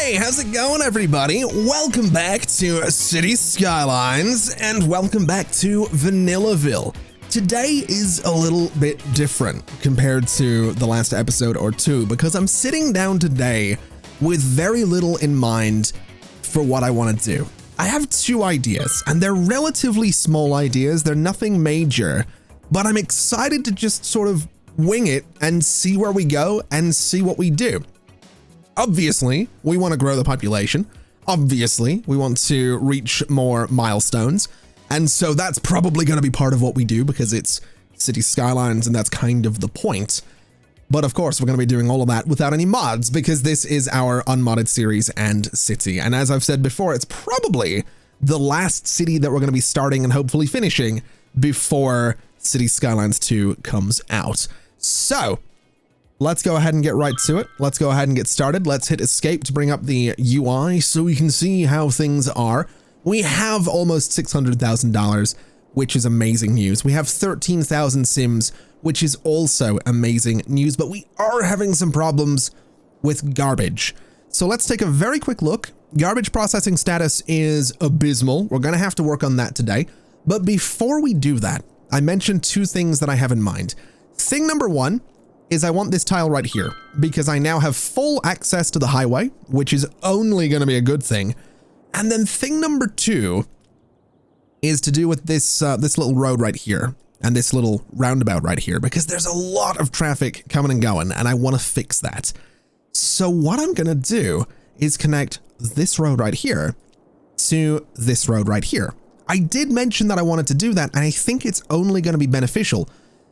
Hey, how's it going, everybody? Welcome back to City Skylines, and welcome back to Vanillaville. Today is a little bit different compared to the last episode or two, because I'm sitting down today with very little in mind for what I want to do. I have two ideas, and they're relatively small ideas. They're nothing major, but I'm excited to just sort of wing it and see where we go and see what we do. Obviously, we want to grow the population. Obviously, we want to reach more milestones. And so that's probably going to be part of what we do because it's City Skylines and that's kind of the point. But of course, we're going to be doing all of that without any mods because this is our unmodded series and city. And as I've said before, it's probably the last city that we're going to be starting and hopefully finishing before City Skylines 2 comes out. So let's go ahead and get right to it. Let's go ahead and get started. Let's hit escape to bring up the UI so we can see how things are. We have almost $600,000, which is amazing news. We have 13,000 sims, which is also amazing news, but we are having some problems with garbage. So let's take a very quick look. Garbage processing status is abysmal. We're going to have to work on that today. But before we do that, I mentioned two things that I have in mind. Thing number one is I want this tile right here because I now have full access to the highway, which is only going to be a good thing. And then thing number two is to do with this this little road right here and this little roundabout right here, because there's a lot of traffic coming and going and I want to fix that. So what I'm going to do is connect this road right here to this road right here. I did mention that I wanted to do that, and I think it's only going to be beneficial.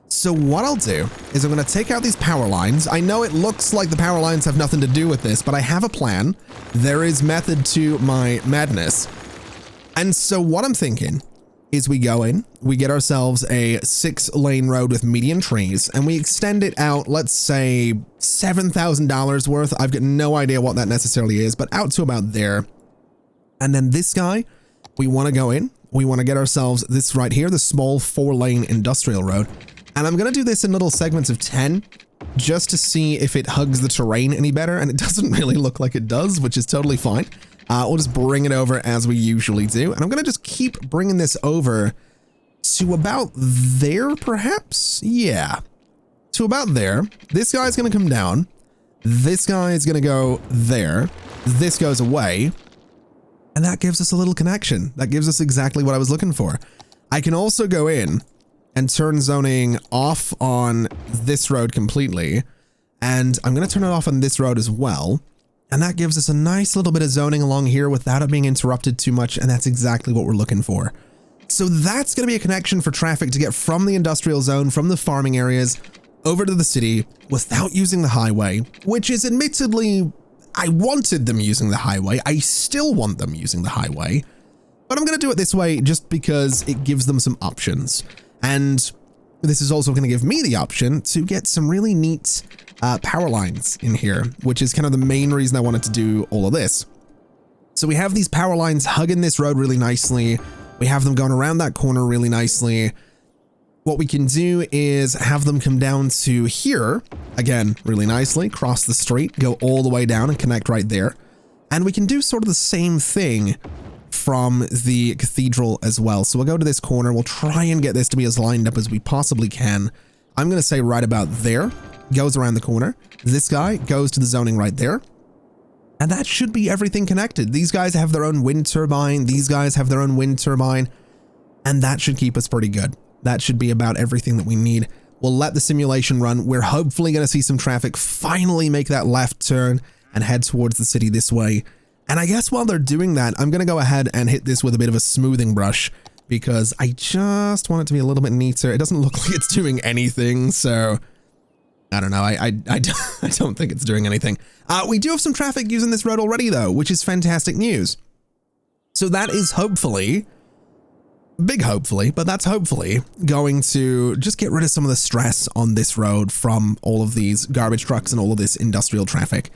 So what I'll do is I'm going to take out these power lines. I know it looks like the power lines have nothing to do with this, but I have a plan. There is method to my madness. And so what I'm thinking is we go in, we get ourselves a 6-lane road with median trees, and we extend it out, let's say $7,000 worth. I've got no idea what that necessarily is, but out to about there. And then this guy, we want to go in, we want to get ourselves this right here, the small 4-lane industrial road. And I'm going to do this in little segments of 10 just to see if it hugs the terrain any better. And it doesn't really look like it does, which is totally fine. We'll just bring it over as we usually do. And I'm going to just keep bringing this over to about there, perhaps. Yeah, to about there. This guy's going to come down. This guy is going to go there. This goes away. And that gives us a little connection. That gives us exactly what I was looking for. I can also go in and turn zoning off on this road completely. And I'm going to turn it off on this road as well. And that gives us a nice little bit of zoning along here without it being interrupted too much. And that's exactly what we're looking for. So that's going to be a connection for traffic to get from the industrial zone, from the farming areas over to the city without using the highway, which is admittedly, I wanted them using the highway. I still want them using the highway, but I'm going to do it this way just because it gives them some options. And this is also going to give me the option to get some really neat power lines in here, which is kind of the main reason I wanted to do all of this. So we have these power lines hugging this road really nicely. We have them going around that corner really nicely. What we can do is have them come down to here, again, really nicely, cross the street, go all the way down and connect right there. And we can do sort of the same thing from the cathedral as well. So we'll go to this corner. We'll try and get this to be as lined up as we possibly can. I'm going to say right about there, goes around the corner. This guy goes to the zoning right there. And that should be everything connected. These guys have their own wind turbine. These guys have their own wind turbine. And that should keep us pretty good. That should be about everything that we need. We'll let the simulation run. We're hopefully going to see some traffic finally make that left turn and head towards the city this way. And I guess while they're doing that, I'm going to go ahead and hit this with a bit of a smoothing brush because I just want it to be a little bit neater. It doesn't look like it's doing anything, so I don't know. I don't think it's doing anything. We do have some traffic using this road already, though, which is fantastic news. So that is hopefully, big hopefully, but that's hopefully going to just get rid of some of the stress on this road from all of these garbage trucks and all of this industrial traffic.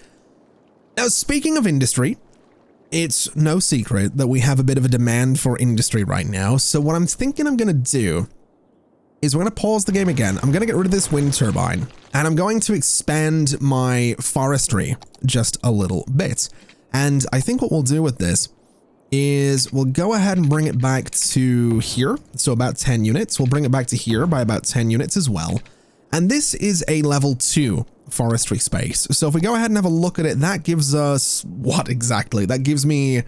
Now, speaking of industry, it's no secret that we have a bit of a demand for industry right now. So what I'm thinking I'm going to do is we're going to pause the game again. I'm going to get rid of this wind turbine and I'm going to expand my forestry just a little bit. And I think what we'll do with this is we'll go ahead and bring it back to here. So about 10 units. We'll bring it back to here by about 10 units as well. And this is a level 2 forestry space. So if we go ahead and have a look at it, that gives us what exactly? That gives me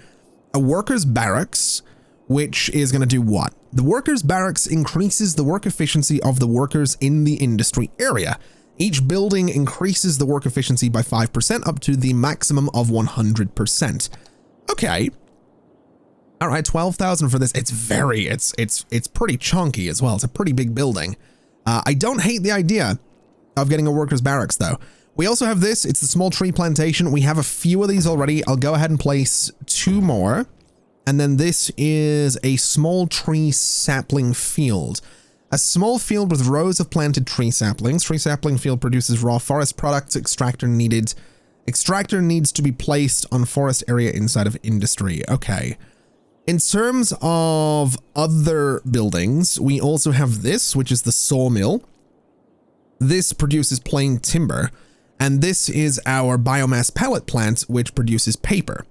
a workers' barracks, which is going to do what? The workers' barracks increases the work efficiency of the workers in the industry area. Each building increases the work efficiency by 5% up to the maximum of 100%. Okay. All right, 12,000 for this. It's pretty chunky as well. It's a pretty big building. I don't hate the idea of getting a workers' barracks though. We also have this. It's the small tree plantation. We have a few of these already. I'll go ahead and place 2 more. And then this is a small tree sapling field. A small field with rows of planted tree saplings. Tree sapling field produces raw forest products. Extractor needs to be placed on forest area inside of industry. Okay. In terms of other buildings, we also have this, which is the sawmill. This produces plain timber. And this is our biomass pellet plant, which produces paper.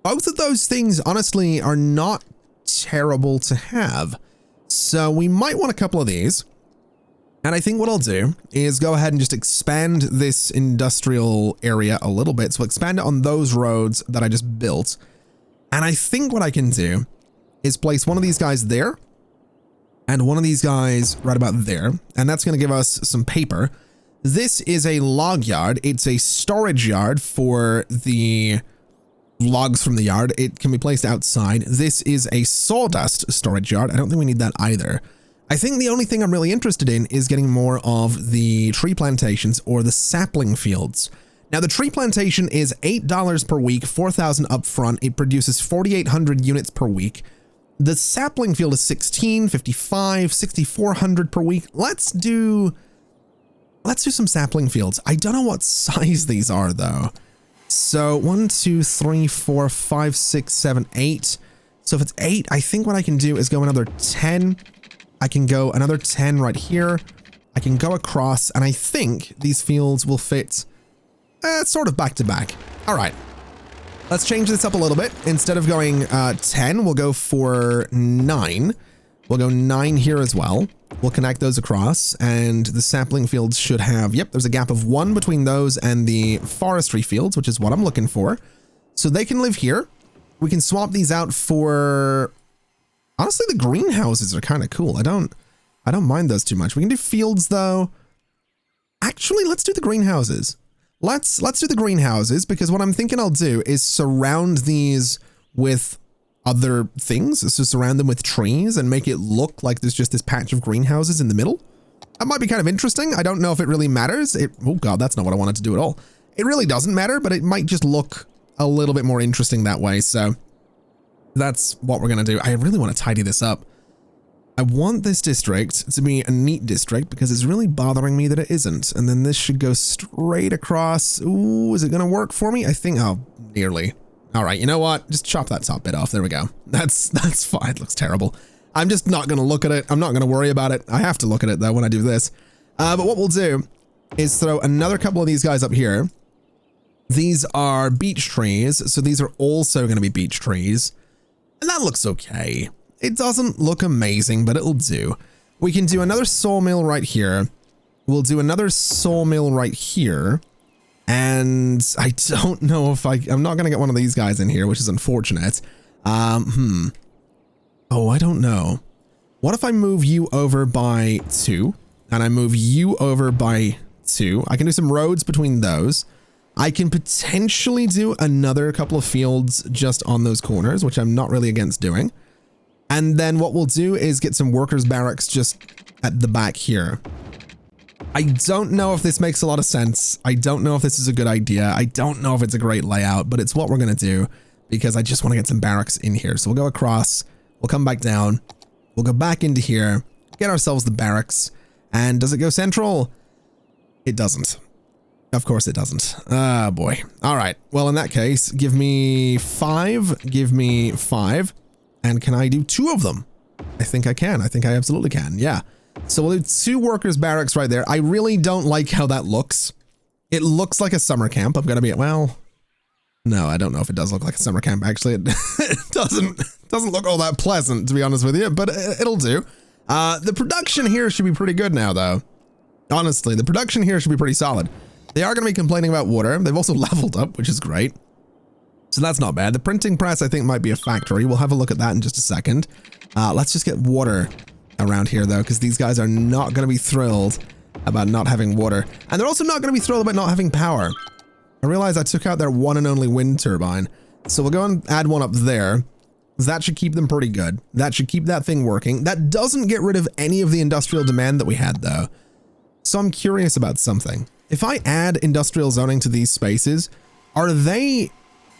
Both of those things, honestly, are not terrible to have. So we might want a couple of these. And I think what I'll do is go ahead and just expand this industrial area a little bit. So expand it on those roads that I just built. And I think what I can do is place one of these guys there and one of these guys right about there. And that's going to give us some paper. This is a log yard. It's a storage yard for the logs from the yard. It can be placed outside. This is a sawdust storage yard. I don't think we need that either. I think the only thing I'm really interested in is getting more of the tree plantations or the sapling fields. Now the tree plantation is $8 per week, 4,000 up front. It produces 4,800 units per week. The sapling field is 1655, 6,400 per week. Let's do some sapling fields. I don't know what size these are though. So 1, 2, 3, 4, 5, 6, 7, 8. So if it's 8, I think what I can do is go another 10. I can go another 10 right here. I can go across, and I think these fields will fit sort of back to back. All right. Let's change this up a little bit. Instead of going 10, we'll go for 9. We'll go 9 here as well. We'll connect those across, and the sapling fields should have, yep, there's a gap of 1 between those and the forestry fields, which is what I'm looking for. So they can live here. We can swap these out for, honestly, the greenhouses are kind of cool. I don't mind those too much. We can do fields though. Actually, let's do the greenhouses. Let's do the greenhouses, because what I'm thinking I'll do is surround these with other things. So surround them with trees and make it look like there's just this patch of greenhouses in the middle. That might be kind of interesting. I don't know if it really matters. Oh God, that's not what I wanted to do at all. It really doesn't matter, but it might just look a little bit more interesting that way. So that's what we're going to do. I really want to tidy this up. I want this district to be a neat district because it's really bothering me that it isn't. And then this should go straight across. Ooh, is it going to work for me? I think, oh, nearly. All right, you know what? Just chop that top bit off. There we go. That's fine. It looks terrible. I'm just not going to look at it. I'm not going to worry about it. I have to look at it though when I do this. But what we'll do is throw another couple of these guys up here. These are beech trees. So these are also going to be beech trees. And that looks okay. It doesn't look amazing, but it'll do. We can do another sawmill right here. We'll do another sawmill right here. And I don't know if I'm not going to get one of these guys in here, which is unfortunate. Oh, I don't know. What if I move you over by 2 and I move you over by 2? I can do some roads between those. I can potentially do another couple of fields just on those corners, which I'm not really against doing. And then what we'll do is get some workers' barracks just at the back here. I don't know if this makes a lot of sense. I don't know if this is a good idea. I don't know if it's a great layout, but it's what we're going to do because I just want to get some barracks in here. So we'll go across, we'll come back down, we'll go back into here, get ourselves the barracks. And does it go central? It doesn't. Of course it doesn't. Ah, boy. All right. Well, in that case, give me 5, give me 5. And can I do 2 of them? I think I can. I think I absolutely can. Yeah. So we'll do 2 workers' barracks right there. I really don't like how that looks. It looks like a summer camp. I'm going to be, well, No, I don't know if it does look like a summer camp. Actually, it doesn't look all that pleasant, to be honest with you, but it'll do. The production here should be pretty good now, though. Honestly, the production here should be pretty solid. They are going to be complaining about water. They've also leveled up, which is great. So that's not bad. The printing press, I think, might be a factory. We'll have a look at that in just a second. Let's just get water around here, though, because these guys are not going to be thrilled about not having water. And they're also not going to be thrilled about not having power. I realize I took out their one and only wind turbine. So we'll go and add one up there. That should keep them pretty good. That should keep that thing working. That doesn't get rid of any of the industrial demand that we had, though. So I'm curious about something. If I add industrial zoning to these spaces, are they're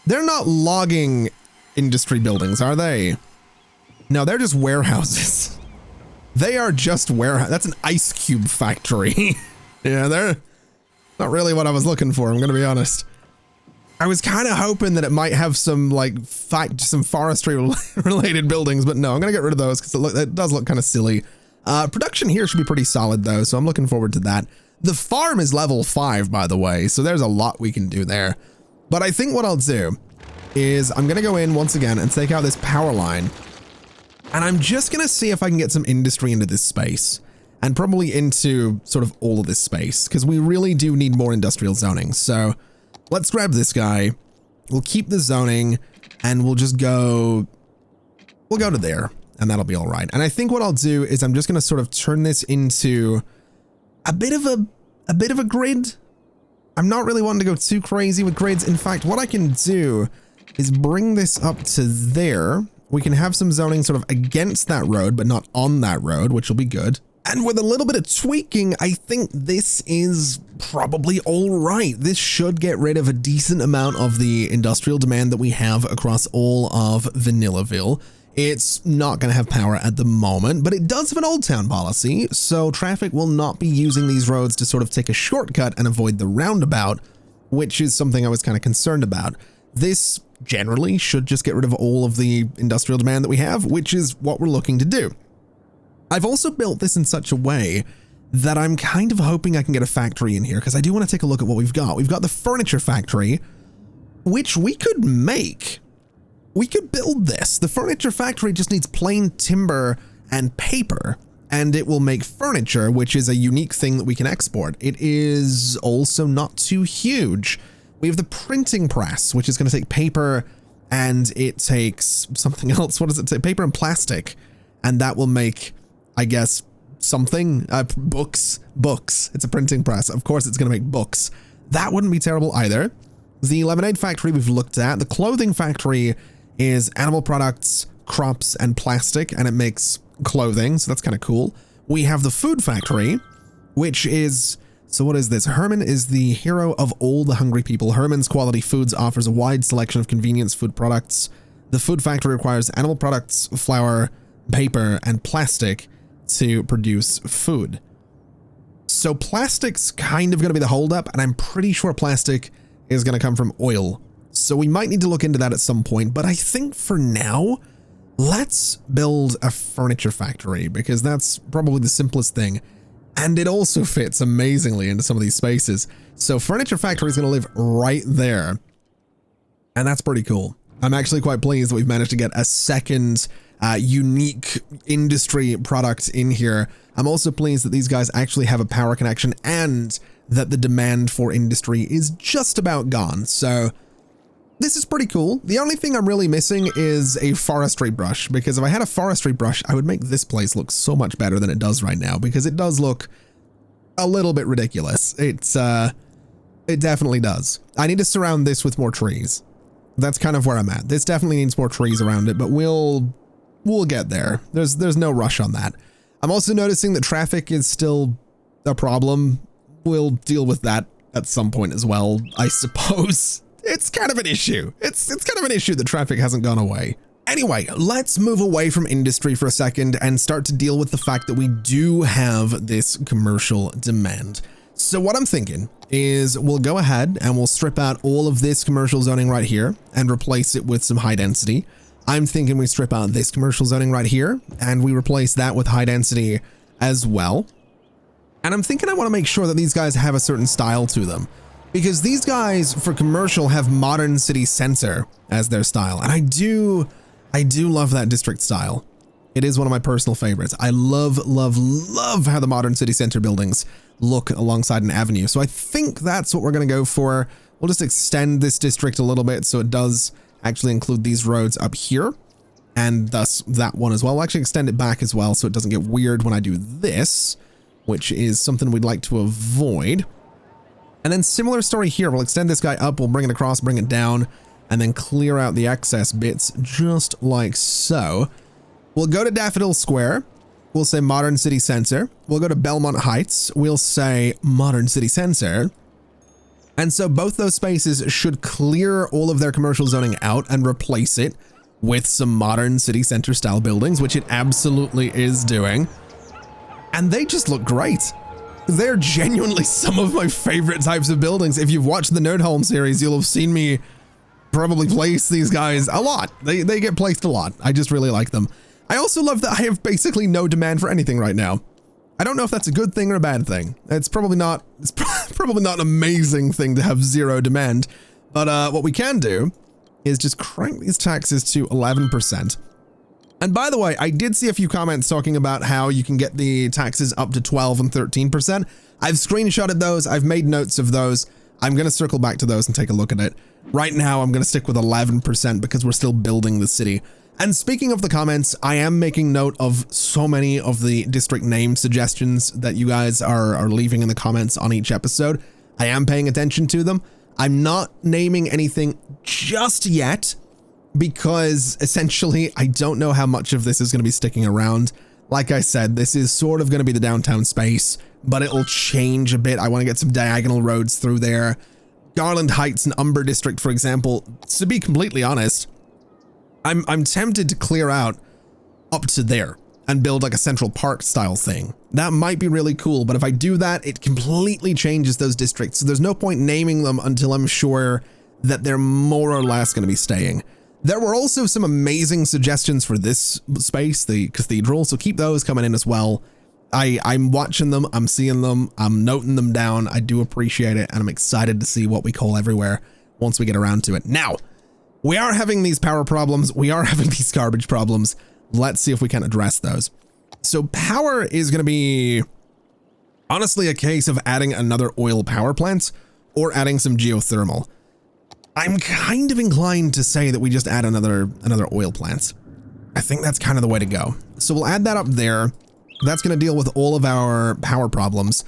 not logging industry buildings, are they? No, they're just warehouses. They are just warehouse. That's an ice cube factory. Yeah, they're not really what I was looking for, I'm going to be honest. I was kind of hoping that it might have some some forestry related buildings, but no, I'm going to get rid of those because it does look kind of silly. Production here should be pretty solid though, so I'm looking forward to that. The farm is level 5, by the way, so there's a lot we can do there. But I think what I'll do is I'm going to go in once again and take out this power line. And I'm just going to see if I can get some industry into this space and probably into sort of all of this space because we really do need more industrial zoning. So let's grab this guy. We'll keep the zoning and we'll just go, we'll go to there and that'll be all right. And I think what I'll do is I'm just going to sort of turn this into a bit of a grid. I'm not really wanting to go too crazy with grids. In fact, what I can do is bring this up to there. We can have some zoning sort of against that road, but not on that road, which will be good. And with a little bit of tweaking, I think this is probably all right. This should get rid of a decent amount of the industrial demand that we have across all of Vanillaville. It's not going to have power at the moment, but it does have an old town policy, so traffic will not be using these roads to sort of take a shortcut and avoid the roundabout, which is something I was kind of concerned about. This generally should just get rid of all of the industrial demand that we have, which is what we're looking to do. I've also built this in such a way that I'm kind of hoping I can get a factory in here because I do want to take a look at what we've got. We've got the furniture factory, which we could make. We could build this. The furniture factory just needs plain timber and paper, and it will make furniture, which is a unique thing that we can export. It is also not too huge. We have the printing press, which is going to take paper and it takes something else. What does it take? Paper and plastic. And that will make, I guess, something, books. It's a printing press. Of course, it's going to make books. That wouldn't be terrible either. The lemonade factory we've looked at. The clothing factory is animal products, crops, and plastic, and it makes clothing. So that's kind of cool. We have the food factory, which is... So what is this? Herman is the hero of all the hungry people. Herman's Quality Foods offers a wide selection of convenience food products. The food factory requires animal products, flour, paper, and plastic to produce food. So plastic's kind of going to be the holdup, and I'm pretty sure plastic is going to come from oil. So we might need to look into that at some point, but I think for now, let's build a furniture factory because that's probably the simplest thing. And it also fits amazingly into some of these spaces. So furniture factory is going to live right there. And that's pretty cool. I'm actually quite pleased that we've managed to get a second unique industry product in here. I'm also pleased that these guys actually have a power connection and that the demand for industry is just about gone. So this is pretty cool. The only thing I'm really missing is a forestry brush, because if I had a forestry brush, I would make this place look so much better than it does right now, because it does look a little bit ridiculous. It definitely does. I need to surround this with more trees. That's kind of where I'm at. This definitely needs more trees around it, but we'll get there. There's no rush on that. I'm also noticing that traffic is still a problem. We'll deal with that at some point as well, I suppose. It's kind of an issue. It's kind of an issue that traffic hasn't gone away. Anyway, let's move away from industry for a second and start to deal with the fact that we do have this commercial demand. So what I'm thinking is we'll go ahead and we'll strip out all of this commercial zoning right here and replace it with some high density. I'm thinking we strip out this commercial zoning right here and we replace that with high density as well. And I'm thinking I want to make sure that these guys have a certain style to them. because these guys for commercial have modern city center as their style. And I do love that district style. It is one of my personal favorites. I love how the modern city center buildings look alongside an avenue. So I think that's what we're going to go for. We'll just extend this district a little bit so it does actually include these roads up here, and thus that one as well. We'll actually extend it back as well so it doesn't get weird when I do this, which is something we'd like to avoid. And then similar story here. We'll extend this guy up, we'll bring it across, bring it down, and then clear out the excess bits just like so. We'll go to Daffodil Square. We'll say Modern City Center. We'll go to Belmont Heights. We'll say Modern City Center. And so both those spaces should clear all of their commercial zoning out and replace it with some modern city center style buildings, which it absolutely is doing. And they just look great. They're genuinely some of my favorite types of buildings. If you've watched the Nerd Home series, you'll have seen me probably place these guys a lot. They get placed a lot. I just really like them. I also love that I have basically no demand for anything right now. I don't know if that's a good thing or a bad thing. It's probably not an amazing thing to have zero demand, but what we can do is just crank these taxes to 11%. And by the way, I did see a few comments talking about how you can get the taxes up to 12 and 13%. I've screenshotted those. I've made notes of those. I'm going to circle back to those and take a look at it. Right now, I'm going to stick with 11% because we're still building the city. And speaking of the comments, I am making note of so many of the district name suggestions that you guys are leaving in the comments on each episode. I am paying attention to them. I'm not naming anything just yet because essentially I don't know how much of this is going to be sticking around. Like I said, this is sort of going to be the downtown space, but it'll change a bit. I want to get some diagonal roads through there. Garland Heights and Umber District, for example, to be completely honest, I'm tempted to clear out up to there and build like a Central Park style thing. That might be really cool, but if I do that, it completely changes those districts. So there's no point naming them until I'm sure that they're more or less going to be staying. There were also some amazing suggestions for this space, the cathedral, so keep those coming in as well. I'm watching them, I'm seeing them, I'm noting them down. I do appreciate it, and I'm excited to see what we call everywhere once we get around to it. Now, we are having these power problems. We are having these garbage problems. Let's see if we can address those. So power is going to be honestly a case of adding another oil power plant or adding some geothermal. I'm kind of inclined to say that we just add another oil plant. I think that's kind of the way to go. So we'll add that up there. That's going to deal with all of our power problems.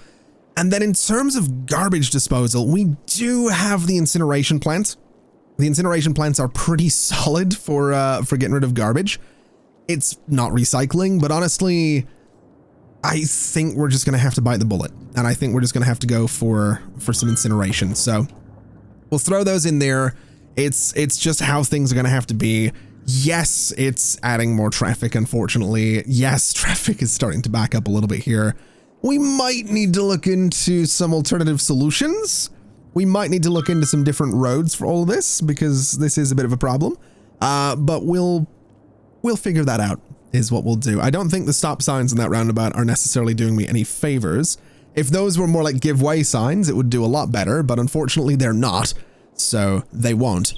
And then in terms of garbage disposal, we do have the incineration plant. The incineration plants are pretty solid for getting rid of garbage. It's not recycling, but honestly, I think we're just going to have to bite the bullet. And I think we're just going to have to go for some incineration. So we'll throw those in there. It's just how things are going to have to be. Yes, it's adding more traffic, unfortunately. Yes, traffic is starting to back up a little bit here. We might need to look into some alternative solutions. We might need to look into some different roads for all of this because this is a bit of a problem. But we'll figure that out is what we'll do. I don't think the stop signs in that roundabout are necessarily doing me any favors. If those were more like give way signs, it would do a lot better, but unfortunately they're not, so they won't.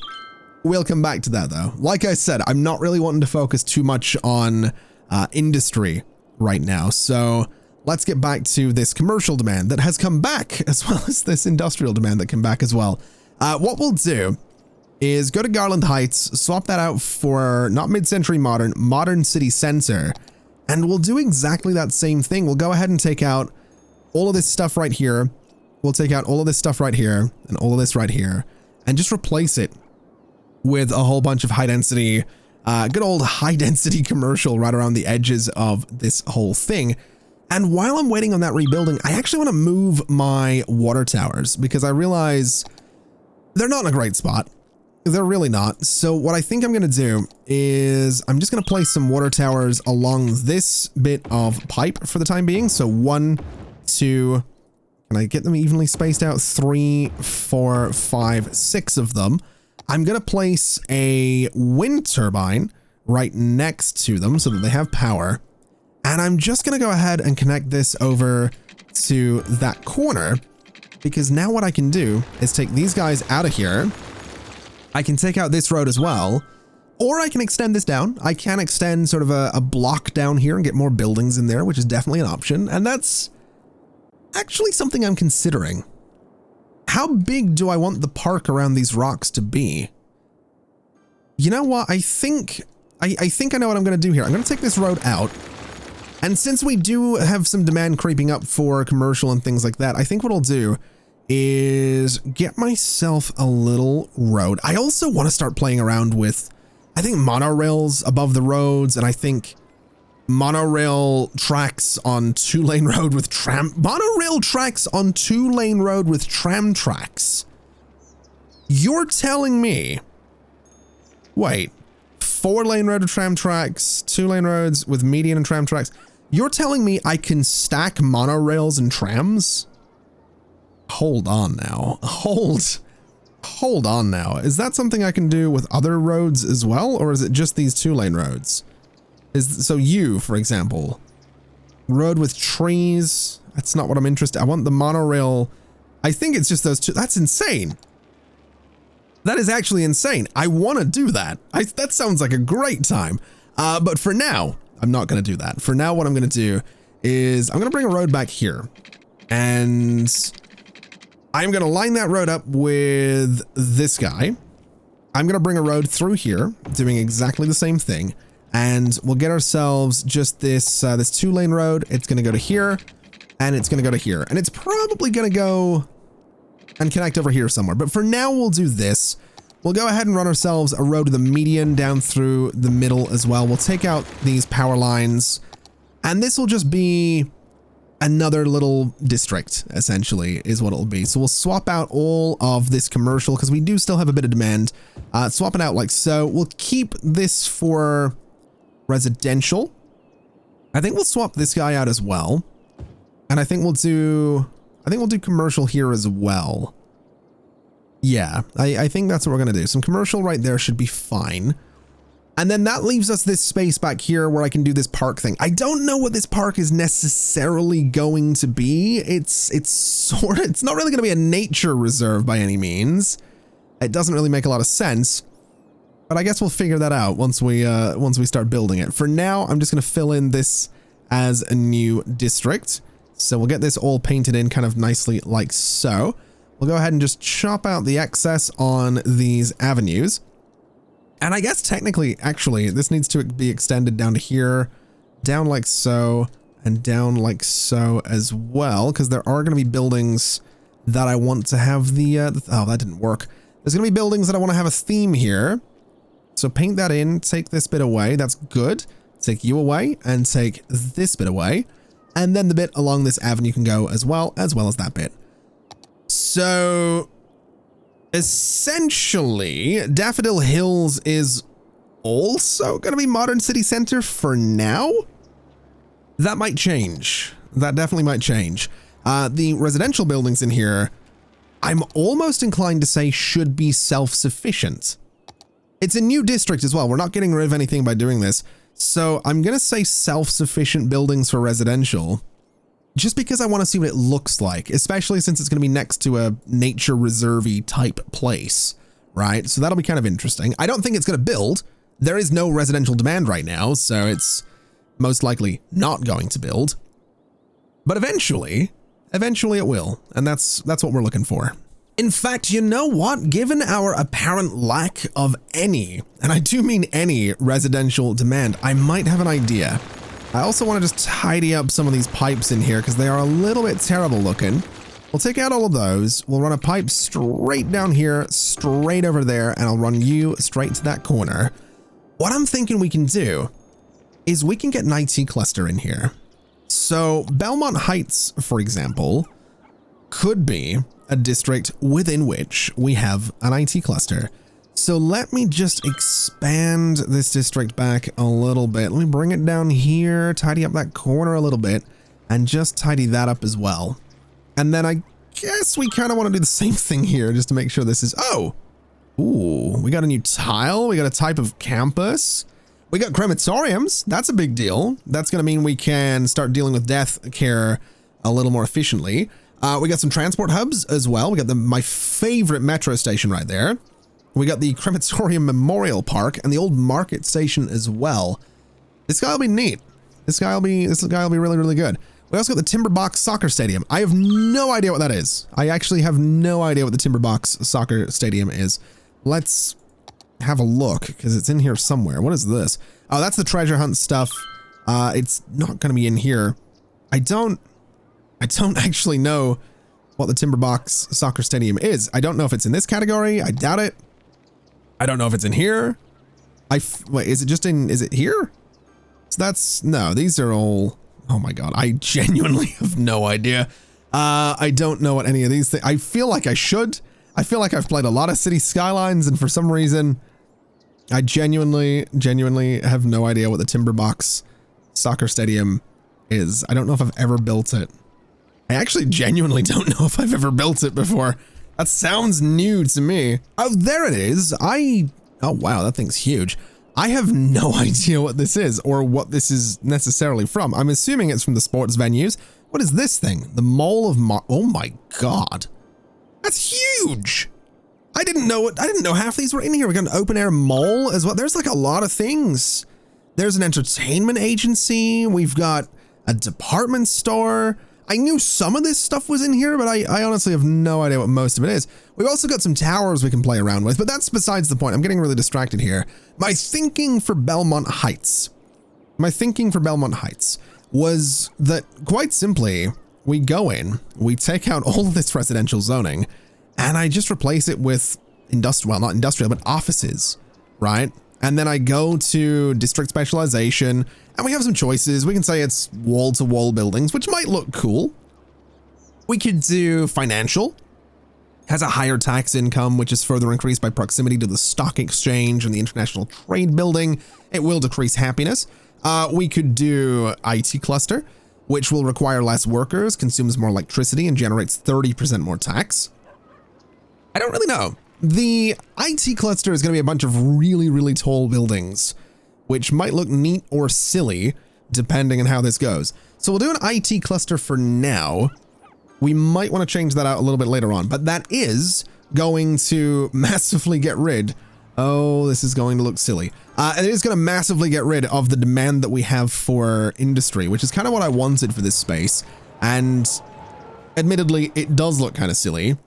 We'll come back to that though. Like I said, I'm not really wanting to focus too much on industry right now, so let's get back to this commercial demand that has come back, as well as this industrial demand that came back as well. What we'll do is go to Garland Heights, swap that out for not mid-century modern, modern city center, and we'll do exactly that same thing. We'll go ahead and take out all of this stuff right here. We'll take out all of this stuff right here and all of this right here and just replace it with a whole bunch of high density, good old high density commercial right around the edges of this whole thing. And while I'm waiting on that rebuilding, I actually want to move my water towers because I realize they're not in a great spot. They're really not. So what I think I'm going to do is I'm just going to place some water towers along this bit of pipe for the time being. So 1, 2, can I get them evenly spaced out? 3, 4, 5, 6 of them. I'm going to place a wind turbine right next to them so that they have power. And I'm just going to go ahead and connect this over to that corner. because now what I can do is take these guys out of here. I can take out this road as well, or I can extend this down. I can extend sort of a block down here and get more buildings in there, which is definitely an option. And that's actually something I'm considering. How big do I want the park around these rocks to be? You know what? I think I know what I'm going to do here. I'm going to take this road out. And since we do have some demand creeping up for commercial and things like that, I think what I'll do is get myself a little road. I also want to start playing around with, I think, monorails above the roads, and I think monorail tracks on 2-lane road with monorail tracks on 2-lane road with tram tracks. You're telling me, wait, 4-lane road with tram tracks, 2-lane roads with median and tram tracks. You're telling me I can stack monorails and trams? Hold on now. Hold on now. Is that something I can do with other roads as well, or is it just these 2-lane roads? So you, for example, road with trees. That's not what I'm interested. I want the monorail. I think it's just those two. That's insane. That is actually insane. I want to do that. That sounds like a great time. But for now, I'm not going to do that. For now, what I'm going to do is I'm going to bring a road back here, and I'm going to line that road up with this guy. I'm going to bring a road through here, doing exactly the same thing. And we'll get ourselves just this 2-lane road. It's going to go to here, and it's going to go to here. And it's probably going to go and connect over here somewhere. But for now, we'll do this. We'll go ahead and run ourselves a road with a median down through the middle as well. We'll take out these power lines, and this will just be another little district, essentially, is what it'll be. So we'll swap out all of this commercial because we do still have a bit of demand. Swap it out like so. We'll keep this for residential. I think we'll swap this guy out as well. And I think we'll do commercial here as well. Yeah, I think that's what we're going to do. Some commercial right there should be fine. And then that leaves us this space back here where I can do this park thing. I don't know what this park is necessarily going to be. It's not really going to be a nature reserve by any means. It doesn't really make a lot of sense, but I guess we'll figure that out once we start building it. For now, I'm just going to fill in this as a new district. So we'll get this all painted in kind of nicely like so. We'll go ahead and just chop out the excess on these avenues. And I guess technically, actually, this needs to be extended down to here, down like so, and down like so as well, because there are going to be buildings that I want to have oh, that didn't work. There's going to be buildings that I want to have a theme here. So paint that in, take this bit away. That's good. Take you away and take this bit away. And then the bit along this avenue can go as well as that bit. So essentially, Daffodil Hills is also going to be Modern City Center for now. That might change. That definitely might change. The residential buildings in here, I'm almost inclined to say should be self-sufficient. It's a new district as well. We're not getting rid of anything by doing this. So I'm going to say self-sufficient buildings for residential, just because I want to see what it looks like, especially since it's going to be next to a nature reserve-y type place, right? So that'll be kind of interesting. I don't think it's going to build. There is no residential demand right now, so it's most likely not going to build. But eventually it will, and that's what we're looking for. In fact, you know what? Given our apparent lack of any, and I do mean any, residential demand, I might have an idea. I also want to just tidy up some of these pipes in here because they are a little bit terrible looking. We'll take out all of those. We'll run a pipe straight down here, straight over there, and I'll run you straight to that corner. What I'm thinking we can do is we can get an IT cluster in here. So Belmont Heights, for example, could be a district within which we have an IT cluster. So let me just expand this district back a little bit. Let me bring it down here, tidy up that corner a little bit, and just tidy that up as well. And then I guess we kind of want to do the same thing here just to make sure this is, oh, ooh, we got a new tile. We got a type of campus. We got crematoriums. That's a big deal. That's going to mean we can start dealing with death care a little more efficiently. We got some transport hubs as well. We got my favorite metro station right there. We got the Crematorium Memorial Park and the old market station as well. This guy will be neat. This guy will be really, really good. We also got the Timberbox Soccer Stadium. I have no idea what that is. I actually have no idea what the Timberbox Soccer Stadium is. Let's have a look because it's in here somewhere. What is this? Oh, that's the treasure hunt stuff. It's not going to be in here. I don't actually know what the Timberbox Soccer Stadium is. I don't know if it's in this category. I doubt it. I don't know if it's in here. Wait, is it here? So no, these are all, oh my God. I genuinely have no idea. I don't know what any of these things, I feel like I should. I feel like I've played a lot of City Skylines and for some reason, I genuinely have no idea what the Timberbox Soccer Stadium is. I don't know if I've ever built it. I actually genuinely don't know if I've ever built it before. That sounds new to me. Oh, there it is. Oh wow, that thing's huge. I have no idea what this is or what this is necessarily from. I'm assuming it's from the sports venues. What is this thing? The Mall of oh my God. That's huge. I didn't know half these were in here. We got an open air mall as well. There's like a lot of things. There's an entertainment agency. We've got a department store. I knew some of this stuff was in here, but I honestly have no idea what most of it is. We've also got some towers we can play around with, but that's besides the point. I'm getting really distracted here. My thinking for Belmont Heights was that quite simply, we go in, we take out all of this residential zoning, and I just replace it with industrial, well, not industrial, but offices, right? And then I go to district specialization and we have some choices. We can say it's wall-to-wall buildings, which might look cool. We could do financial, has a higher tax income, which is further increased by proximity to the stock exchange and the international trade building. It will decrease happiness. We could do IT cluster, which will require less workers, consumes more electricity, and generates 30% more tax. I don't really know. The IT cluster is going to be a bunch of really, really tall buildings, which might look neat or silly, depending on how this goes. So we'll do an IT cluster for now. We might want to change that out a little bit later on, but that is going to massively get rid. Oh, this is going to look silly. It is going to massively get rid of the demand that we have for industry, which is kind of what I wanted for this space. And admittedly, it does look kind of silly,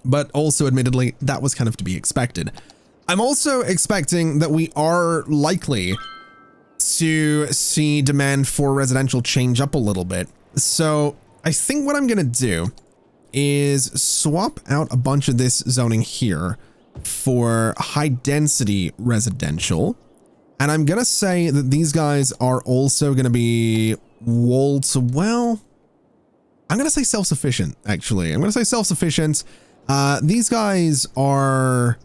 but also admittedly, that was kind of to be expected. I'm also expecting that we are likely to see demand for residential change up a little bit. So I think what I'm going to do is swap out a bunch of this zoning here for high density residential. And I'm going to say that these guys are also going to be wall to, well, I'm going to say self-sufficient, actually. I'm going to say self-sufficient. These guys are,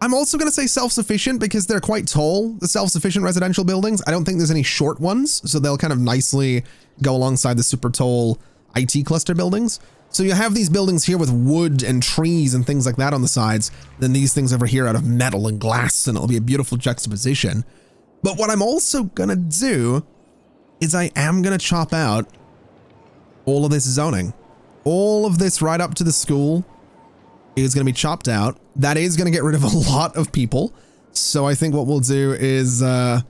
I'm also going to say self-sufficient because they're quite tall, the self-sufficient residential buildings. I don't think there's any short ones, so they'll kind of nicely go alongside the super tall IT cluster buildings. So you have these buildings here with wood and trees and things like that on the sides, then these things over here out of metal and glass, and it'll be a beautiful juxtaposition. But what I'm also going to do is I am going to chop out all of this zoning. All of this right up to the school is going to be chopped out. That is going to get rid of a lot of people. So I think what we'll do is, I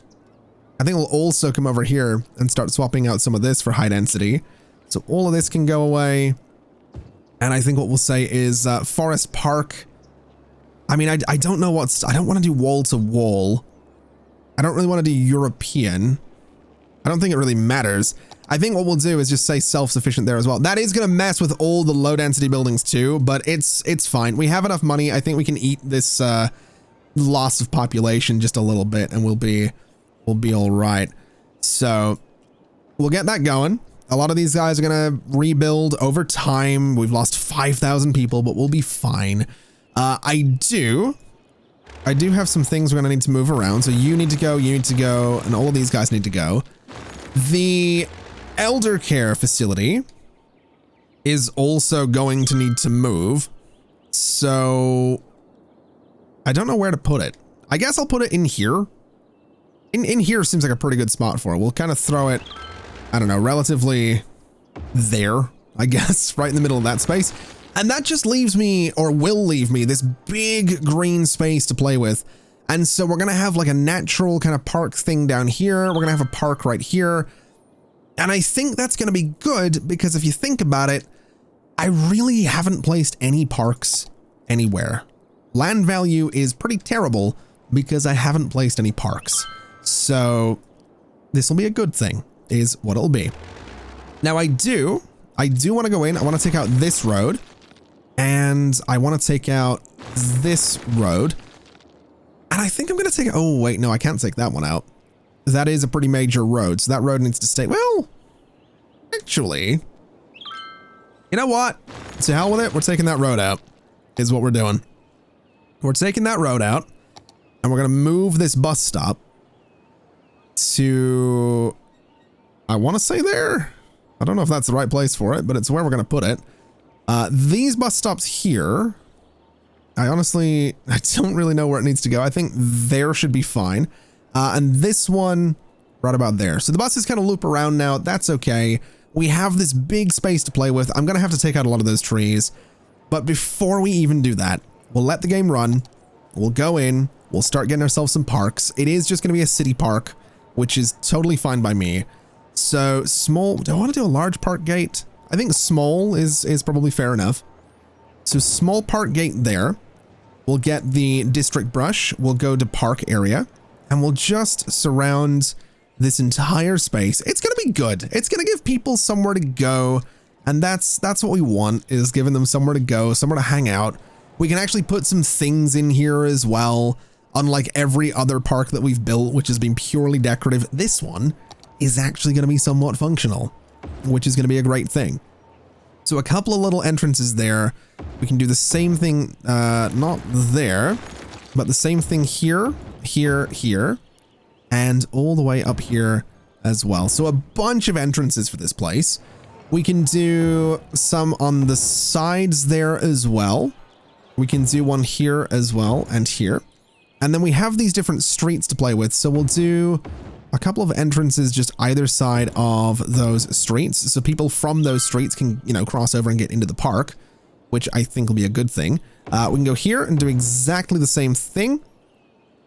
think we'll also come over here and start swapping out some of this for high density. So all of this can go away. And I think what we'll say is Forest Park. I mean, I don't know I don't want to do wall to wall. I don't really want to do European. I don't think it really matters. I think what we'll do is just say self-sufficient there as well. That is going to mess with all the low density buildings too, but it's fine. We have enough money. I think we can eat this loss of population just a little bit and we'll be all right. So we'll get that going. A lot of these guys are going to rebuild over time. We've lost 5,000 people, but we'll be fine. I do have some things we're going to need to move around. So you need to go, and all of these guys need to go. The elder care facility is also going to need to move. So I don't know where to put it. I guess I'll put it in here. In here seems like a pretty good spot for it. We'll kind of throw it, I don't know, relatively there. I guess, right in the middle of that space. And that just leaves me, or will leave me, this big green space to play with. And so we're going to have like a natural kind of park thing down here. We're going to have a park right here. And I think that's going to be good because if you think about it, I really haven't placed any parks anywhere. Land value is pretty terrible because I haven't placed any parks. So this will be a good thing, is what it'll be. Now I do want to go in. I want to take out this road and I want to take out this road. And I think I'm going to take, oh wait, no, I can't take that one out. That is a pretty major road. So that road needs to stay. Well, actually, you know what? To hell with it. We're taking that road out is what we're doing. We're taking that road out and we're going to move this bus stop to, I want to say there. I don't know if that's the right place for it, but it's where we're going to put it. These bus stops here, I don't really know where it needs to go. I think there should be fine. And this one right about there. So the buses kind of loop around now. That's okay. We have this big space to play with. I'm going to have to take out a lot of those trees. But before we even do that, we'll let the game run. We'll go in. We'll start getting ourselves some parks. It is just going to be a city park, which is totally fine by me. So small, do I want to do a large park gate? I think small is probably fair enough. So small park gate there. We'll get the district brush. We'll go to park area and we'll just surround this entire space. It's going to be good. It's going to give people somewhere to go. And that's what we want, is giving them somewhere to go, somewhere to hang out. We can actually put some things in here as well. Unlike every other park that we've built, which has been purely decorative, this one is actually going to be somewhat functional, which is going to be a great thing. So a couple of little entrances there. We can do the same thing, not there, but the same thing here, here, here, and all the way up here as well. So a bunch of entrances for this place. We can do some on the sides there as well. We can do one here as well and here. And then we have these different streets to play with. So we'll do a couple of entrances just either side of those streets. So people from those streets can, you know, cross over and get into the park, which I think will be a good thing. We can go here and do exactly the same thing.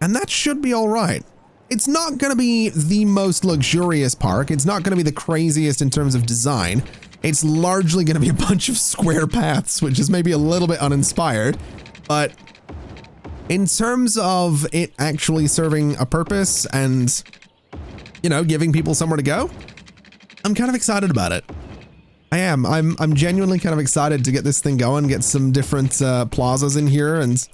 And that should be all right. It's not going to be the most luxurious park. It's not going to be the craziest in terms of design. It's largely going to be a bunch of square paths, which is maybe a little bit uninspired. But in terms of it actually serving a purpose and, you know, giving people somewhere to go, I'm kind of excited about it. I am. I'm genuinely kind of excited to get this thing going, get some different plazas in here and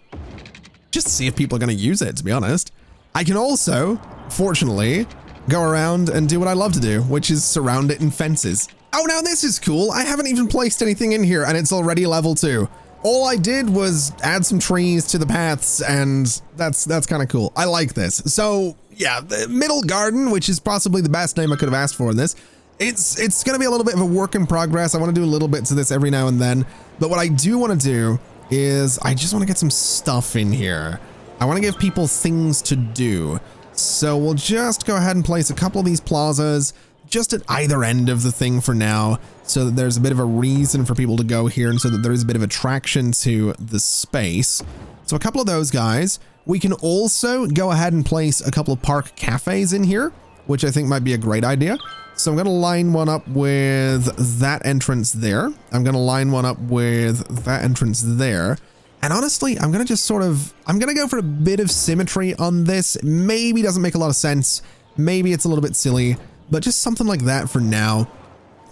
just see if people are going to use it, to be honest. I can also, fortunately, go around and do what I love to do, which is surround it in fences. Oh, now this is cool. I haven't even placed anything in here and it's already level 2. All I did was add some trees to the paths and that's kind of cool. I like this. So yeah, the middle garden, which is possibly the best name I could have asked for in this. It's going to be a little bit of a work in progress. I want to do a little bit to this every now and then. But what I do want to do is I just want to get some stuff in here. I want to give people things to do. So we'll just go ahead and place a couple of these plazas just at either end of the thing for now, so that there's a bit of a reason for people to go here and so that there is a bit of attraction to the space. So a couple of those guys. We can also go ahead and place a couple of park cafes in here, which I think might be a great idea. So I'm going to line one up with that entrance there. I'm going to line one up with that entrance there. And honestly, I'm going to just I'm going to go for a bit of symmetry on this. Maybe doesn't make a lot of sense. Maybe it's a little bit silly, but just something like that for now.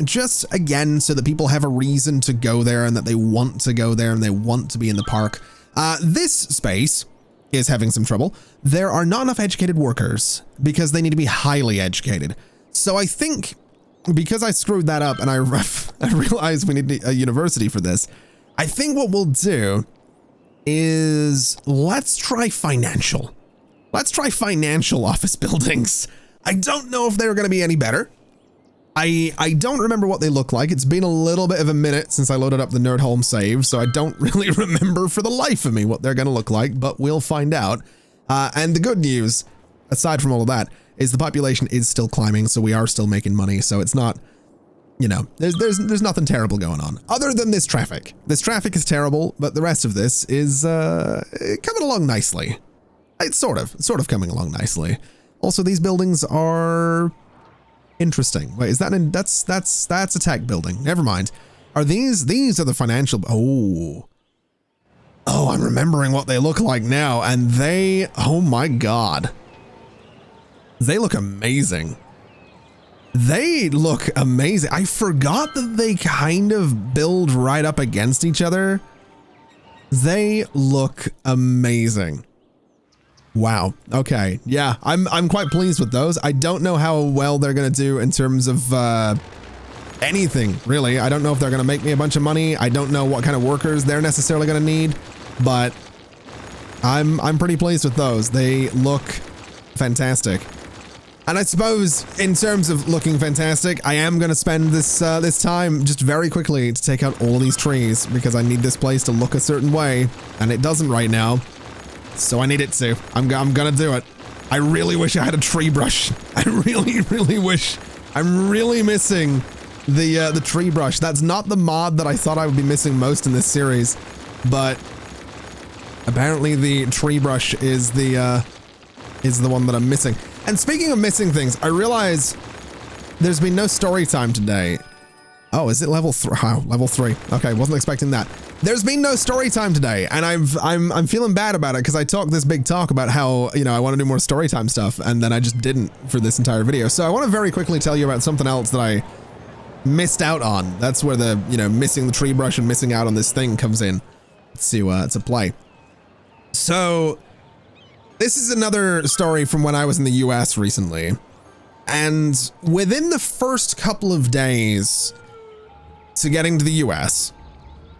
Just again, so that people have a reason to go there and that they want to go there and they want to be in the park. This space is having some trouble. There are not enough educated workers because they need to be highly educated. So I think because I screwed that up and I realized we need a university for this, I think what we'll do is let's try financial. Let's try financial office buildings. I don't know if they're going to be any better. I don't remember what they look like. It's been a little bit of a minute since I loaded up the Nerd Home save, so I don't really remember for the life of me what they're going to look like, but we'll find out. And the good news, aside from all of that, is the population is still climbing, so we are still making money. So it's not, you know, there's nothing terrible going on other than this traffic. This traffic is terrible, but the rest of this is coming along nicely. It's sort of coming along nicely. Also, these buildings are interesting. Wait, is that that's a tech building? Never mind. Are these are the financial? Oh, I'm remembering what they look like now, and they, oh my God, they look amazing. They look amazing. I forgot that they kind of build right up against each other. They look amazing. Wow. Okay. Yeah, I'm quite pleased with those. I don't know how well they're going to do in terms of anything, really. I don't know if they're going to make me a bunch of money. I don't know what kind of workers they're necessarily going to need, but I'm pretty pleased with those. They look fantastic. And I suppose in terms of looking fantastic, I am going to spend this this time just very quickly to take out all these trees because I need this place to look a certain way, and it doesn't right now. So I need it to. I'm gonna do it. I really wish I had a tree brush. I really wish. I'm really missing the tree brush. That's not the mod that I thought I would be missing most in this series, but apparently the tree brush is the one that I'm missing. And speaking of missing things, I realize there's been no story time today. Oh, is it level 3? Oh, level 3. Okay, wasn't expecting that. There's been no story time today, and I'm feeling bad about it because I talked this big talk about how, you know, I want to do more story time stuff, and then I just didn't for this entire video. So I want to very quickly tell you about something else that I missed out on. That's where the, you know, missing the tree brush and missing out on this thing comes in to play. So this is another story from when I was in the US recently, and within the first couple of days to getting to the US,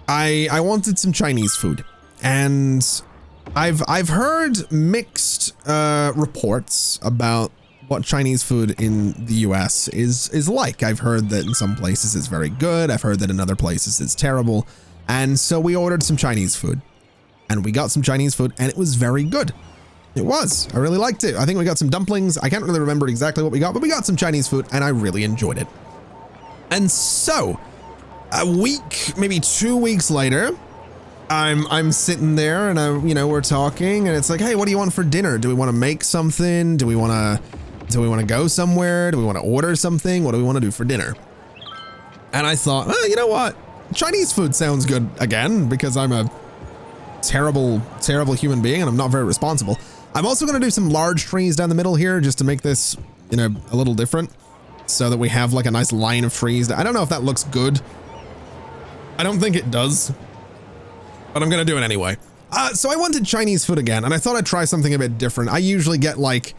I wanted some Chinese food, and I've heard mixed reports about what Chinese food in the US is like. I've heard that in some places it's very good. I've heard that in other places it's terrible. And so we ordered some Chinese food, and we got some Chinese food, and it was very good. It was. I really liked it. I think we got some dumplings. I can't really remember exactly what we got, but we got some Chinese food, and I really enjoyed it. And so a week, maybe 2 weeks later, I'm sitting there, and you know, we're talking, and it's like, hey, what do you want for dinner? Do we want to make something? Do we want to go somewhere? Do we want to order something? What do we want to do for dinner? And I thought, oh, you know what? Chinese food sounds good again, because I'm a terrible human being, and I'm not very responsible. I'm also going to do some large trees down the middle here, just to make this, you know, a little different, so that we have like a nice line of trees. I don't know if that looks good. I don't think it does, but I'm gonna do it anyway. So I wanted Chinese food again, and I thought I'd try something a bit different. I usually get like,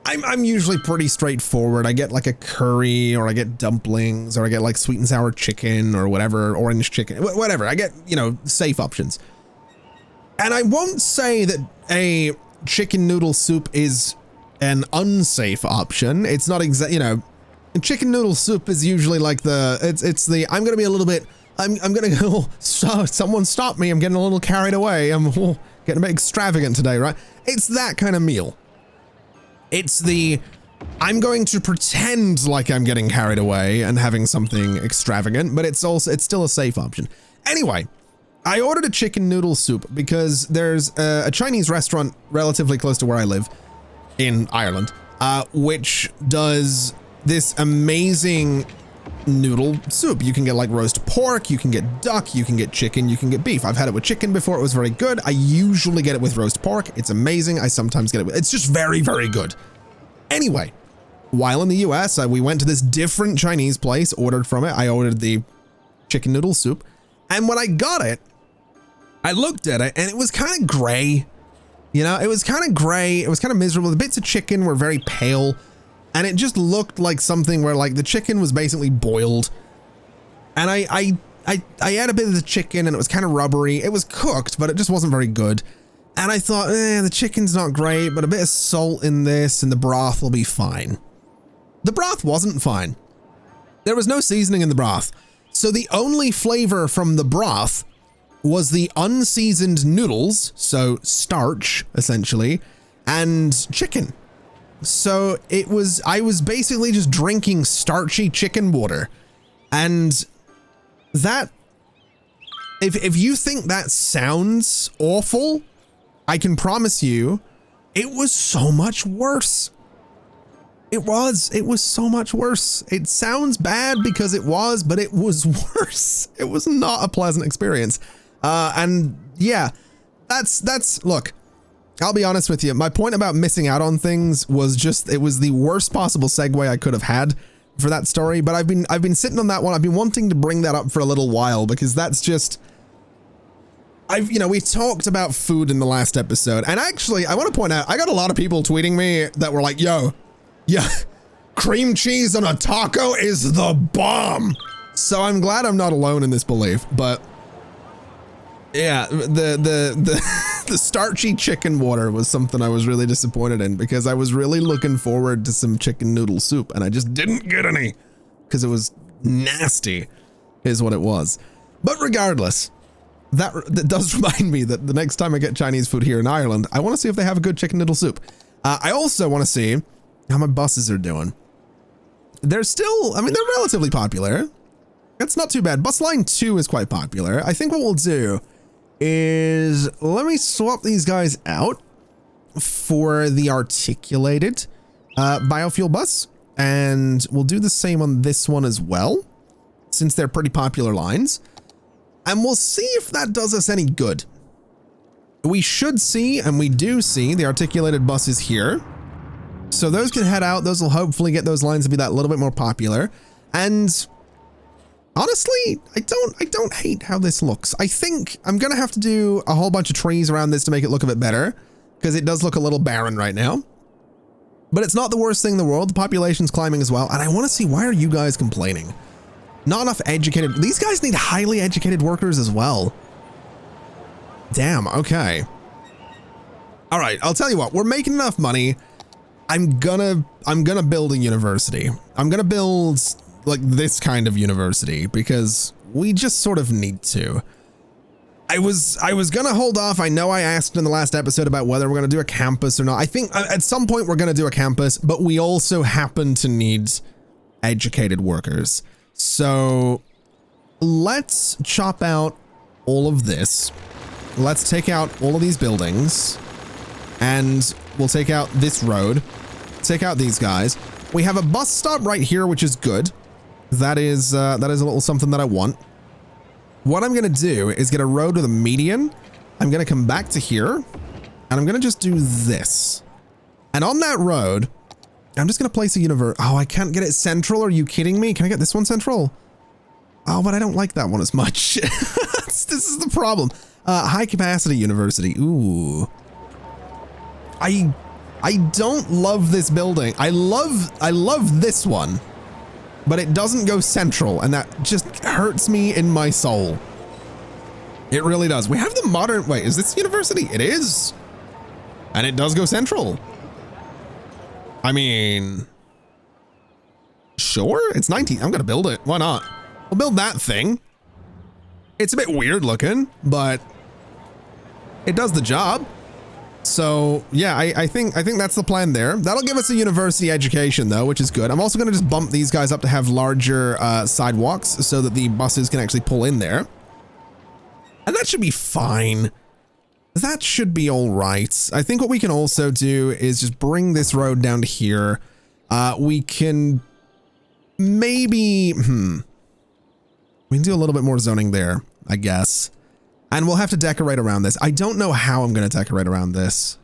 I'm usually pretty straightforward. I get like a curry, or I get dumplings, or I get like sweet and sour chicken, or whatever, orange chicken, whatever. I get, you know, safe options. And I won't say that a chicken noodle soup is an unsafe option. It's not you know, chicken noodle soup is usually like it's the, I'm gonna be a little bit, I'm gonna go, someone stop me, I'm getting a little carried away, I'm getting a bit extravagant today, right? It's that kind of meal. It's the, I'm going to pretend like I'm getting carried away and having something extravagant, but it's still a safe option. Anyway, I ordered a chicken noodle soup because there's a Chinese restaurant relatively close to where I live in Ireland, which does this amazing noodle soup. You can get like roast pork, you can get duck, you can get chicken, you can get beef. I've had it with chicken before. It was very good. I usually get it with roast pork. It's amazing. I sometimes get it with, it's just very, very good. Anyway, while in the US, we went to this different Chinese place, ordered from it. I ordered the chicken noodle soup. And when I got it, I looked at it, and it was kind of gray. You know, it was kind of gray. It was kind of miserable. The bits of chicken were very pale, and it just looked like something where like the chicken was basically boiled. And I had a bit of the chicken, and it was kind of rubbery. It was cooked, but it just wasn't very good. And I thought, the chicken's not great, but a bit of salt in this and the broth will be fine. The broth wasn't fine. There was no seasoning in the broth. So the only flavor from the broth was the unseasoned noodles, so starch, essentially, and chicken. So I was basically just drinking starchy chicken water. And that, if you think that sounds awful, I can promise you it was so much worse. It was so much worse. It sounds bad because it was, but it was worse. It was not a pleasant experience. And yeah, look, I'll be honest with you. My point about missing out on things was just, it was the worst possible segue I could have had for that story. But I've been sitting on that one. I've been wanting to bring that up for a little while because that's just, we talked about food in the last episode. And actually, I want to point out, I got a lot of people tweeting me that were like, yo, yeah, cream cheese on a taco is the bomb. So I'm glad I'm not alone in this belief, but yeah, the starchy chicken water was something I was really disappointed in because I was really looking forward to some chicken noodle soup and I just didn't get any because it was nasty is what it was. But regardless, that does remind me that the next time I get Chinese food here in Ireland, I want to see if they have a good chicken noodle soup. I also want to see how my buses are doing. They're still, they're relatively popular. That's not too bad. Bus line 2 is quite popular. I think what we'll do is let me swap these guys out for the articulated biofuel bus. And we'll do the same on this one as well, since they're pretty popular lines. And we'll see if that does us any good. We should see, and we do see, the articulated buses here. So those can head out. Those will hopefully get those lines to be that little bit more popular. And honestly, I don't hate how this looks. I think I'm going to have to do a whole bunch of trees around this to make it look a bit better because it does look a little barren right now. But it's not the worst thing in the world. The population's climbing as well. And I want to see, why are you guys complaining? Not enough educated. These guys need highly educated workers as well. Damn. Okay. All right. I'll tell you what, we're making enough money. I'm gonna build a university. I'm gonna build like this kind of university because we just sort of need to. I was gonna hold off. I know I asked in the last episode about whether we're gonna do a campus or not. I think at some point we're gonna do a campus, but we also happen to need educated workers. So let's chop out all of this. Let's take out all of these buildings and we'll take out this road, take out these guys. We have a bus stop right here, which is good. That is a little something that I want. What I'm going to do is get a road with a median. I'm going to come back to here and I'm going to just do this. And on that road, I'm just going to place a universe. Oh, I can't get it central. Are you kidding me? Can I get this one central? Oh, but I don't like that one as much. This is the problem. High capacity university. Ooh. I don't love this building. I love this one, but it doesn't go central and that just hurts me in my soul. It really does. We have the modern, wait, is this university? It is. And it does go central. I mean, sure, it's 19. I'm going to build it. Why not? We'll build that thing. It's a bit weird looking, but it does the job. So yeah, I think that's the plan there. That'll give us a university education though, which is good. I'm also going to just bump these guys up to have larger sidewalks so that the buses can actually pull in there. And that should be fine. That should be all right. I think what we can also do is just bring this road down to here. We can maybe, we can do a little bit more zoning there, I guess. And we'll have to decorate around this. I don't know how I'm going to decorate around this.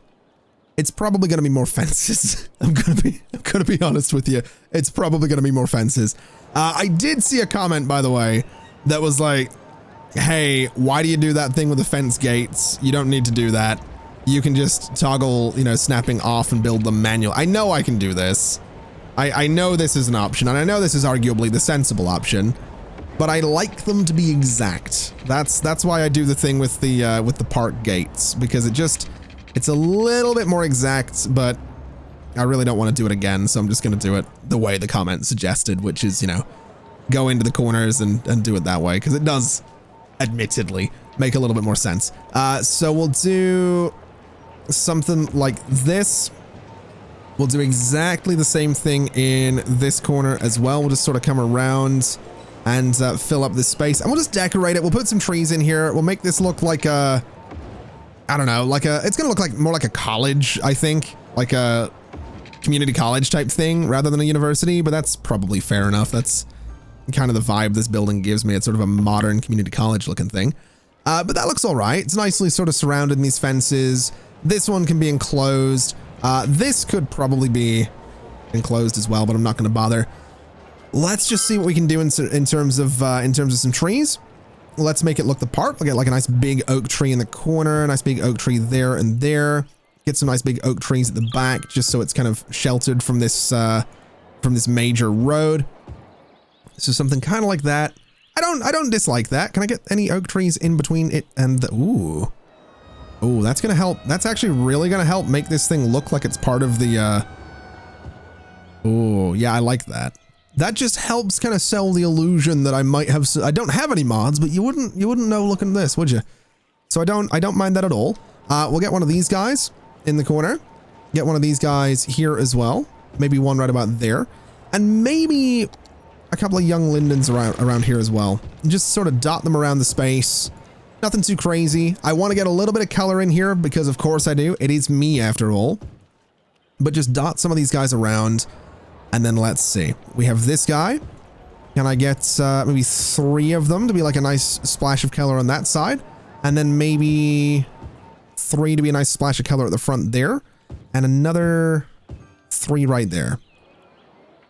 It's probably going to be more fences. I'm going to be honest with you. It's probably going to be more fences. I did see a comment, by the way, that was like, hey, why do you do that thing with the fence gates? You don't need to do that. You can just toggle, snapping off and build them manual. I know I can do this. I know this is an option, and I know this is arguably the sensible option. But I like them to be exact. That's why I do the thing with the park gates, because it's a little bit more exact, but I really don't want to do it again, so I'm just going to do it the way the comment suggested, which is, go into the corners and do it that way, because it does, admittedly, make a little bit more sense. So we'll do something like this. We'll do exactly the same thing in this corner as well. We'll just sort of come around and fill up this space. And we'll just decorate it. We'll put some trees in here. We'll make this look like a, I don't know, it's going to look like more like a college, I think, like a community college type thing rather than a university, but that's probably fair enough. That's kind of the vibe this building gives me. It's sort of a modern community college looking thing. But that looks all right. It's nicely sort of surrounded in these fences. This one can be enclosed. This could probably be enclosed as well, but I'm not going to bother. Let's just see what we can do in terms of some trees. Let's make it look the part. We'll get like a nice big oak tree in the corner, a nice big oak tree there and there. Get some nice big oak trees at the back, just so it's kind of sheltered from this major road. So something kind of like that. I don't dislike that. Can I get any oak trees in between it and the, ooh, that's gonna help. That's actually really gonna help make this thing look like it's part of the, oh yeah, I like that. That just helps kind of sell the illusion that I might have, I don't have any mods, but you wouldn't know looking at this, would you? So I don't mind that at all. We'll get one of these guys in the corner. Get one of these guys here as well. Maybe one right about there. And maybe a couple of young lindens around here as well. And just sort of dot them around the space. Nothing too crazy. I want to get a little bit of color in here because of course I do. It is me after all. But just dot some of these guys around. And then let's see. We have this guy. Can I get maybe 3 of them to be like a nice splash of color on that side? And then maybe 3 to be a nice splash of color at the front there. And another 3 right there.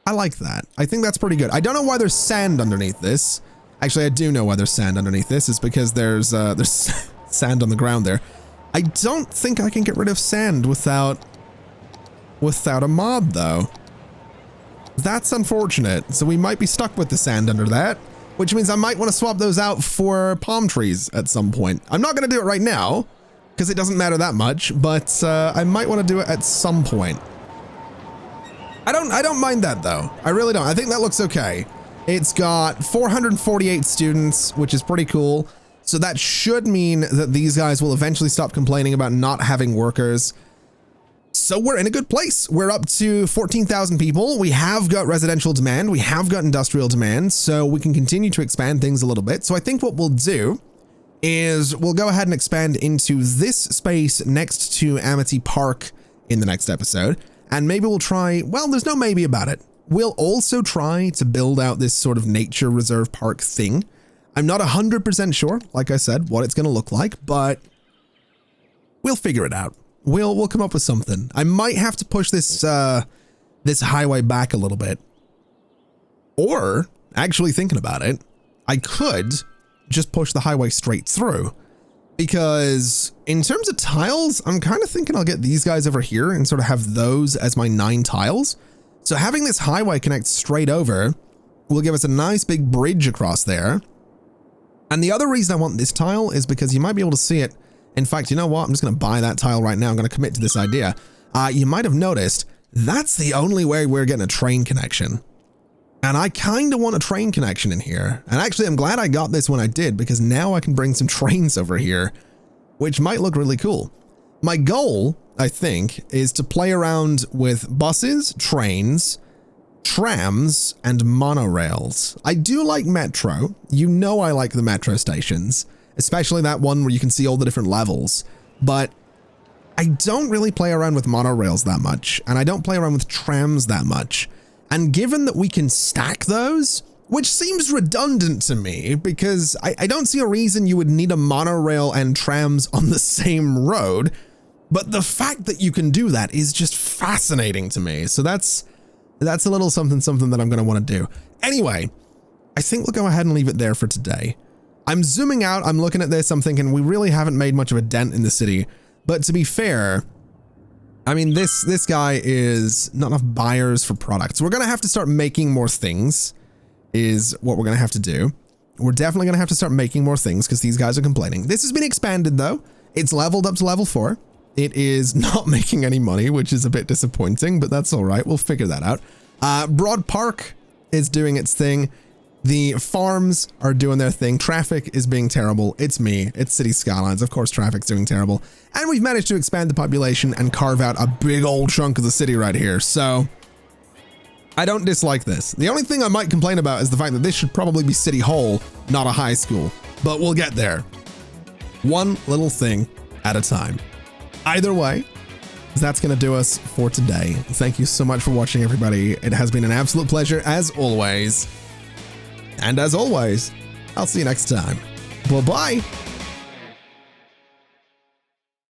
I like that. I think that's pretty good. I don't know why there's sand underneath this. Actually, I do know why there's sand underneath this. It's because there's sand on the ground there. I don't think I can get rid of sand without a mod though. That's unfortunate. So we might be stuck with the sand under that, which means I might want to swap those out for palm trees at some point. I'm not going to do it right now because it doesn't matter that much, but I might want to do it at some point. I don't mind that though. I really don't. I think that looks okay. It's got 448 students, which is pretty cool. So that should mean that these guys will eventually stop complaining about not having workers. So we're in a good place. We're up to 14,000 people. We have got residential demand. We have got industrial demand. So we can continue to expand things a little bit. So I think what we'll do is we'll go ahead and expand into this space next to Amity Park in the next episode. And maybe we'll try, well, there's no maybe about it. We'll also try to build out this sort of nature reserve park thing. I'm not 100% sure, like I said, what it's going to look like, but we'll figure it out. We'll come up with something. I might have to push this this highway back a little bit. Or, actually thinking about it, I could just push the highway straight through. Because in terms of tiles, I'm kind of thinking I'll get these guys over here and sort of have those as my 9 tiles. So having this highway connect straight over will give us a nice big bridge across there. And the other reason I want this tile is because you might be able to see it. In fact, you know what? I'm just going to buy that tile right now. I'm going to commit to this idea. You might have noticed that's the only way we're getting a train connection. And I kind of want a train connection in here. And actually, I'm glad I got this when I did, because now I can bring some trains over here, which might look really cool. My goal, I think, is to play around with buses, trains, trams, and monorails. I do like metro. You know I like the metro stations, especially that one where you can see all the different levels. But I don't really play around with monorails that much, and I don't play around with trams that much. And given that we can stack those, which seems redundant to me, because I don't see a reason you would need a monorail and trams on the same road, but the fact that you can do that is just fascinating to me. So that's a little something that I'm going to want to do. Anyway, I think we'll go ahead and leave it there for today. I'm zooming out, I'm looking at this, I'm thinking we really haven't made much of a dent in the city, but to be fair, I mean, this guy is not enough buyers for products. We're going to have to start making more things is what we're going to have to do. We're definitely going to have to start making more things because these guys are complaining. This has been expanded though. It's leveled up to level 4. It is not making any money, which is a bit disappointing, but that's all right. We'll figure that out. Broad Park is doing its thing. The farms are doing their thing. Traffic is being terrible. It's me. It's City Skylines. Of course, traffic's doing terrible. And we've managed to expand the population and carve out a big old chunk of the city right here. So I don't dislike this. The only thing I might complain about is the fact that this should probably be City Hall, not a high school. But we'll get there. One little thing at a time. Either way, that's going to do us for today. Thank you so much for watching, everybody. It has been an absolute pleasure as always. And as always, I'll see you next time. Bye-bye.